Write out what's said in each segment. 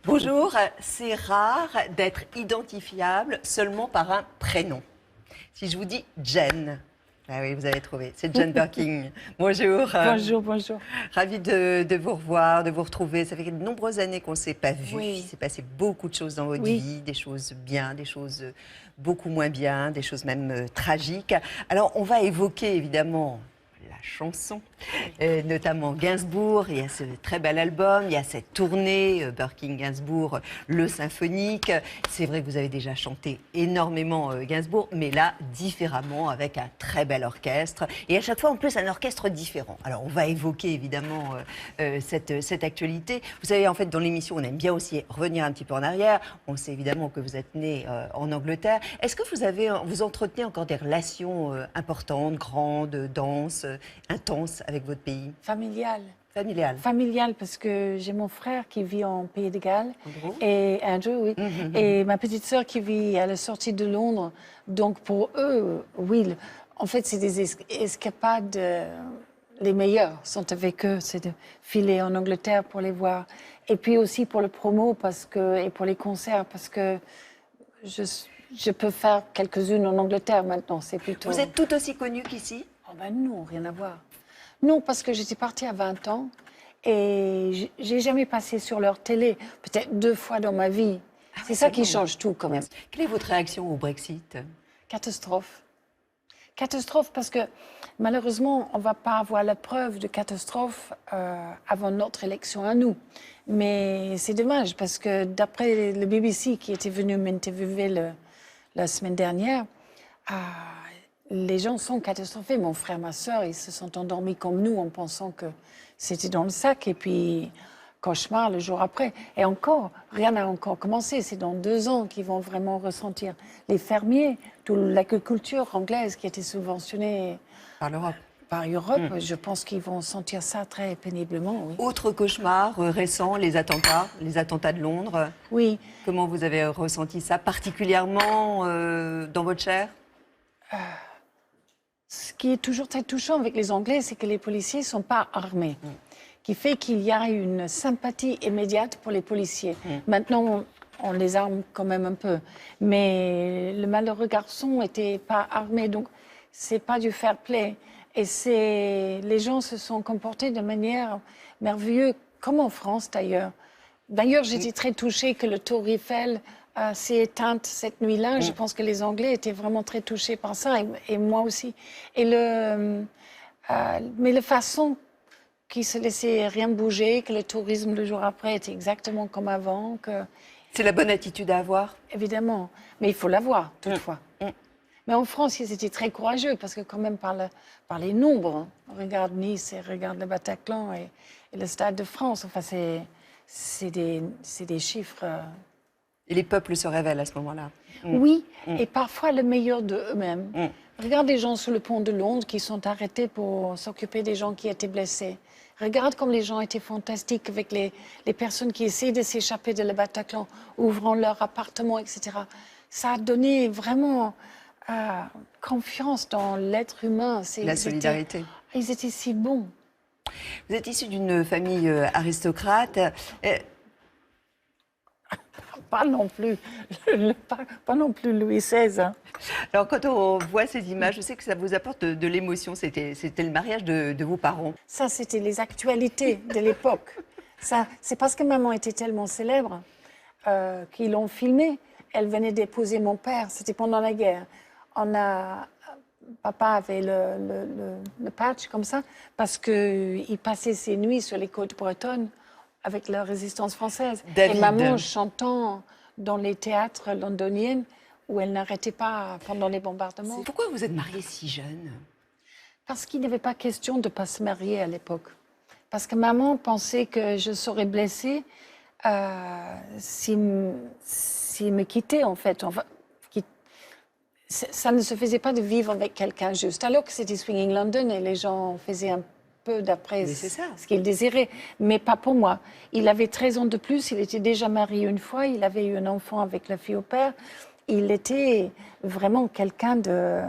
Bonjour, c'est rare d'être identifiable seulement par un prénom. Si je vous dis Jen, ah oui, vous avez trouvé, c'est Jen Birkin. Bonjour. Bonjour, bonjour. Ravie de vous revoir, de vous retrouver. Ça fait de nombreuses années qu'on ne s'est pas vu. Oui. Il s'est passé beaucoup de choses dans votre Oui. vie, des choses bien, des choses beaucoup moins bien, des choses même tragiques. Alors, on va évoquer évidemment la chanson, notamment Gainsbourg. Il y a ce très bel album, il y a cette tournée Birkin-Gainsbourg, le symphonique. C'est vrai que vous avez déjà chanté énormément Gainsbourg, mais là, différemment, avec un très bel orchestre. Et à chaque fois, en plus, un orchestre différent. Alors, on va évoquer évidemment cette actualité. Vous savez, en fait, dans l'émission, on aime bien aussi revenir un petit peu en arrière. On sait évidemment que vous êtes né en Angleterre. Est-ce que vous entretenez encore des relations importantes, grandes, denses, intenses avec votre pays? Familial. Familial. Familial, parce que j'ai mon frère qui vit en Pays de Galles. Andrew. Et Andrew, oui. Et ma petite sœur qui vit à la sortie de Londres. Donc pour eux, oui, en fait, c'est des escapades. Les meilleurs sont avec eux, c'est de filer en Angleterre pour les voir. Et puis aussi pour le promo et pour les concerts, parce que je peux faire quelques-unes en Angleterre maintenant. C'est plutôt... Vous êtes tout aussi connu qu'ici? Oh ben non, rien à voir. Non, parce que j'étais partie à 20 ans et j'ai jamais passé sur leur télé, peut-être 2 fois dans ma vie. Ah c'est oui, ça qui bon. change tout quand même. Quelle est votre réaction au Brexit? Catastrophe. Catastrophe parce que malheureusement, on ne va pas avoir la preuve de catastrophe avant notre élection à nous. Mais c'est dommage parce que d'après le BBC qui était venu m'interviewer la semaine dernière, les gens sont catastrophés. Mon frère, ma sœur, ils se sont endormis comme nous en pensant que c'était dans le sac. Et puis, cauchemar le jour après. Et encore, rien n'a encore commencé. C'est dans 2 ans qu'ils vont vraiment ressentir. Les fermiers, toute l'agriculture anglaise qui était subventionnée Par l'Europe. par Europe, je pense qu'ils vont sentir ça très péniblement. Oui. Autre cauchemar récent, les attentats de Londres. Oui. Comment vous avez ressenti ça, particulièrement dans votre chair? Ce qui est toujours très touchant avec les Anglais, c'est que les policiers ne sont pas armés. Qui fait qu'il y a une sympathie immédiate pour les policiers. Maintenant, on les arme quand même un peu. Mais le malheureux garçon n'était pas armé, donc c'est pas du fair play. Et les gens se sont comportés de manière merveilleuse, comme en France d'ailleurs. D'ailleurs, j'étais très touchée que le Tour Eiffel s'est éteinte cette nuit-là. Je pense que les Anglais étaient vraiment très touchés par ça, et moi aussi. Mais la façon qui se laissait rien bouger, que le tourisme le jour après était exactement comme avant. C'est la bonne attitude à avoir? Évidemment, mais il faut l'avoir toutefois. Mais en France, ils étaient très courageux parce que quand même par les nombres, hein. Regarde Nice et regarde le Bataclan et le Stade de France. Enfin, c'est des chiffres. Et les peuples se révèlent à ce moment-là. Oui, et parfois le meilleur d'eux-mêmes. Regarde les gens sur le pont de Londres qui sont arrêtés pour s'occuper des gens qui étaient blessés. Regarde comme les gens étaient fantastiques avec les personnes qui essaient de s'échapper de le Bataclan, ouvrant leur appartement, etc. Ça a donné vraiment confiance dans l'être humain. La solidarité. Ils étaient si bons. Vous êtes issu d'une famille aristocrate. Pas non plus, pas non plus Louis XVI. Hein. Alors, quand on voit ces images, je sais que ça vous apporte de l'émotion. C'était le mariage de vos parents. Ça, c'était les actualités de l'époque. C'est parce que maman était tellement célèbre qu'ils l'ont filmée. Elle venait d'épouser mon père. C'était pendant la guerre. Papa avait le patch comme ça parce qu'il passait ses nuits sur les côtes bretonnes avec la résistance française. David. Et maman chantant dans les théâtres londoniens où elle n'arrêtait pas pendant les bombardements. Pourquoi vous êtes mariée si jeune? Parce qu'il n'y avait pas question de ne pas se marier à l'époque. Parce que maman pensait que je serais blessée s'il me quittait, en fait. Enfin, ça ne se faisait pas de vivre avec quelqu'un juste. Alors que c'était Swinging London et les gens faisaient un peu d'après ce qu'ils désiraient. Mais pas pour moi. Il avait 13 ans de plus, il était déjà marié une fois, il avait eu un enfant avec la fille au père. Il était vraiment quelqu'un de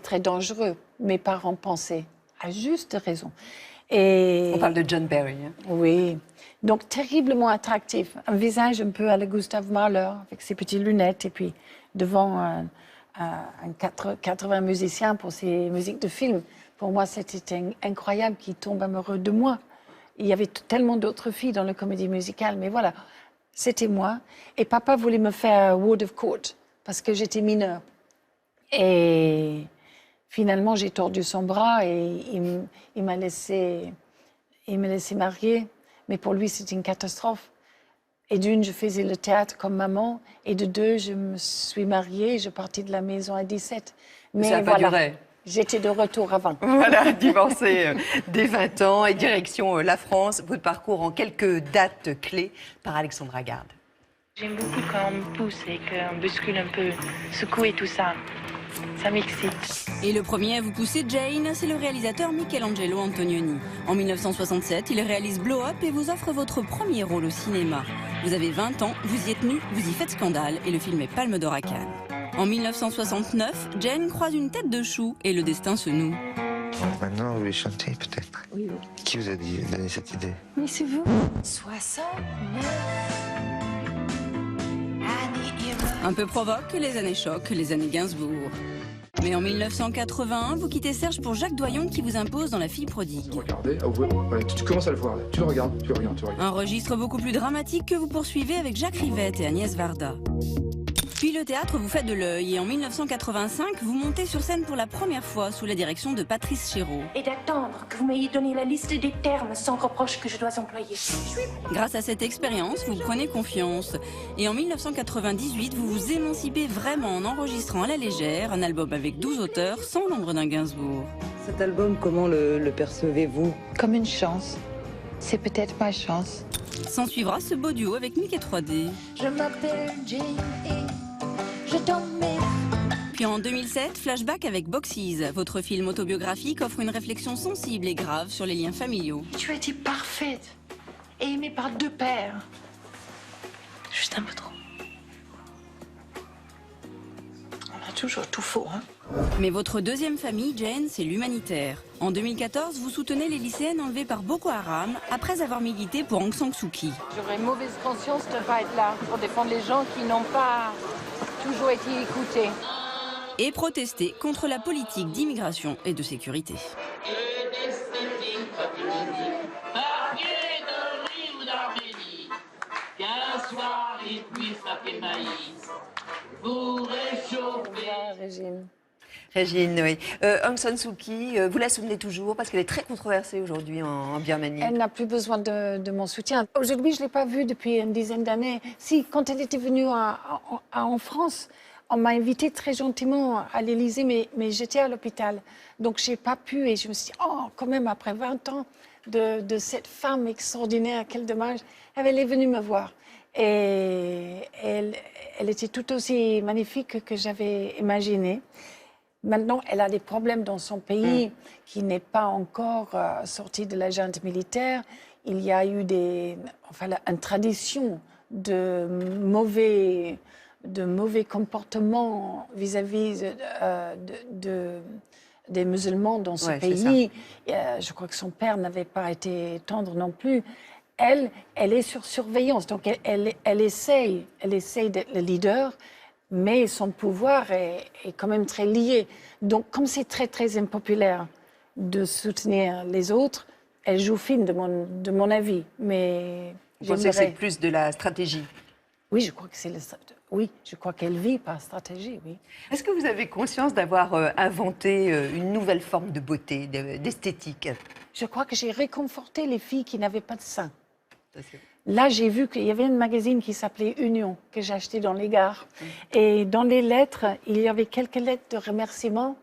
très dangereux, mes parents pensaient, à juste raison. Et On parle de John Barry. Hein. oui, donc terriblement attractif. Un visage un peu à la Gustav Mahler, avec ses petites lunettes, et puis devant un 80 musiciens pour ses musiques de film. Pour moi, c'était incroyable qu'il tombe amoureux de moi. Il y avait tellement d'autres filles dans la comédie musicale, mais voilà, c'était moi. Et papa voulait me faire Ward of Court, parce que j'étais mineure. Et finalement, j'ai tordu son bras et il m'a laissé marier. Mais pour lui, c'était une catastrophe. Et d'une, je faisais le théâtre comme maman. Et de deux, je me suis mariée. Je partis de la maison à 17. Mais ça n'a pas duré. J'étais de retour avant. Voilà, divorcée dès 20 ans et direction la France. Votre parcours en quelques dates clés par Alexandra Garde. J'aime beaucoup quand on me pousse et qu'on bouscule un peu, secouer tout ça. Ça m'excite. Et le premier à vous pousser, Jane, c'est le réalisateur Michelangelo Antonioni. En 1967, il réalise Blow Up et vous offre votre premier rôle au cinéma. Vous avez 20 ans, vous y êtes nu, vous y faites scandale et le film est Palme d'Or à Cannes. En 1969, Jane croise une tête de chou et le destin se noue. Maintenant, vous voulez chanter peut-être? Oui. Qui vous a donné cette idée? Mais c'est vous. 69. Un peu provoque, les années choc, les années Gainsbourg. Mais en 1981, vous quittez Serge pour Jacques Doyon qui vous impose dans La Fille prodigue. Regardez, voilà, tu commences à le voir, là. Tu le regardes, tu regardes. Un registre beaucoup plus dramatique que vous poursuivez avec Jacques Rivette et Agnès Varda. Puis le théâtre vous fait de l'œil et en 1985, vous montez sur scène pour la première fois sous la direction de Patrice Chéreau. Et d'attendre que vous m'ayez donné la liste des termes sans reproche que je dois employer. Grâce à cette expérience, vous prenez confiance. Et en 1998, vous vous émancipez vraiment en enregistrant à la légère un album avec 12 auteurs sans l'ombre d'un Gainsbourg. Cet album, comment le percevez-vous? Comme une chance. C'est peut-être ma chance. S'ensuivra ce beau duo avec Mickey 3D. Je m'appelle Jane et je t'emmène. Puis en 2007, flashback avec Boxies. Votre film autobiographique offre une réflexion sensible et grave sur les liens familiaux. Tu étais parfaite et aimée par deux pères. Juste un peu trop. On a toujours tout faux, hein. Mais votre deuxième famille, Jane, c'est l'humanitaire. En 2014, vous soutenez les lycéennes enlevées par Boko Haram après avoir milité pour Aung San Suu Kyi. J'aurais mauvaise conscience de ne pas être là pour défendre les gens qui n'ont pas toujours été écoutés. Et protester contre la politique d'immigration et de sécurité. Régine, oui. Aung San Suu Kyi, vous la souvenez toujours parce qu'elle est très controversée aujourd'hui en Birmanie. Elle n'a plus besoin de mon soutien. Aujourd'hui, je ne l'ai pas vue depuis une dizaine d'années. Si, quand elle était venue en France, on m'a invitée très gentiment à l'Élysée, mais j'étais à l'hôpital. Donc, je n'ai pas pu et je me suis dit, oh, quand même, après 20 ans de cette femme extraordinaire, quel dommage. Elle est venue me voir. Et elle était tout aussi magnifique que j'avais imaginé. Maintenant, elle a des problèmes dans son pays qui n'est pas encore sorti de la junte militaire. Il y a eu une tradition de mauvais comportements vis-à-vis des musulmans dans ce pays. Je crois que son père n'avait pas été tendre non plus. Elle est sur surveillance, donc elle essaye d'être le leader, mais son pouvoir est quand même très lié. Donc, comme c'est très, très impopulaire de soutenir les autres, elle joue fine de mon avis. Mais vous pensez que c'est plus de la stratégie? Oui, je crois que je crois qu'elle vit par stratégie, oui. Est-ce que vous avez conscience d'avoir inventé une nouvelle forme de beauté, d'esthétique? Je crois que j'ai réconforté les filles qui n'avaient pas de seins. Là, j'ai vu qu'il y avait un magazine qui s'appelait Union, que j'ai acheté dans les gares. Et dans les lettres, il y avait quelques lettres de remerciements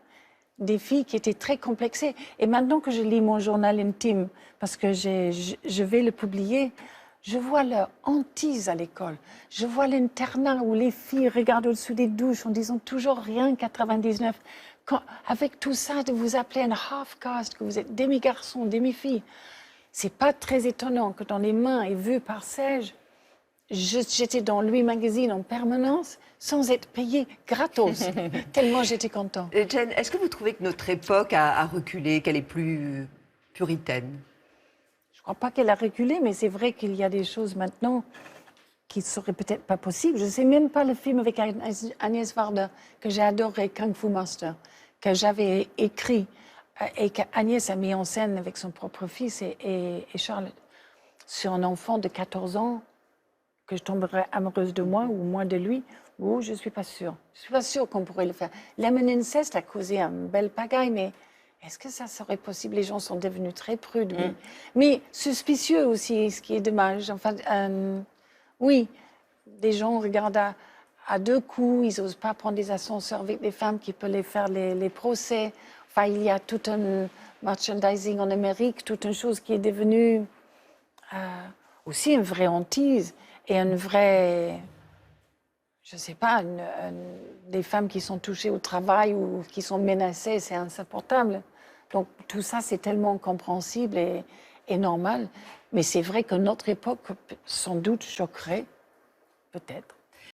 des filles qui étaient très complexées. Et maintenant que je lis mon journal intime, parce que je vais le publier, je vois leur hantise à l'école. Je vois l'internat où les filles regardent au-dessus des douches en disant toujours rien 99. Avec tout ça, de vous appeler un half-caste, que vous êtes demi-garçon, demi-fille, c'est pas très étonnant que dans les mains et vues par Serge, j'étais dans Lui Magazine en permanence sans être payée gratos, tellement j'étais content. Jane, est-ce que vous trouvez que notre époque a reculé, qu'elle est plus puritaine? ne crois pas qu'elle a reculé, mais c'est vrai qu'il y a des choses maintenant qui ne seraient peut-être pas possibles. Je ne sais même pas le film avec Agnès Varda, que j'ai adoré, Kung Fu Master, que j'avais écrit et qu'Agnès a mis en scène avec son propre fils et Charlotte, sur un enfant de 14 ans, que je tomberais amoureuse de moi ou moi de lui. Oh, je ne suis pas sûre. Je ne suis pas sûre qu'on pourrait le faire. L'Amour inceste a causé un bel pagaille, mais est-ce que ça serait possible? Les gens sont devenus très prudes, oui. Mais suspicieux aussi, ce qui est dommage. Enfin, oui, des gens regardent à deux coups, ils n'osent pas prendre des ascenseurs avec des femmes qui peuvent les faire les procès. Enfin, il y a tout un merchandising en Amérique, toute une chose qui est devenue aussi une vraie hantise et une vraie, je ne sais pas, des femmes qui sont touchées au travail ou qui sont menacées, c'est insupportable. Donc tout ça, c'est tellement compréhensible et normal. Mais c'est vrai que notre époque, sans doute, choquerait, peut-être.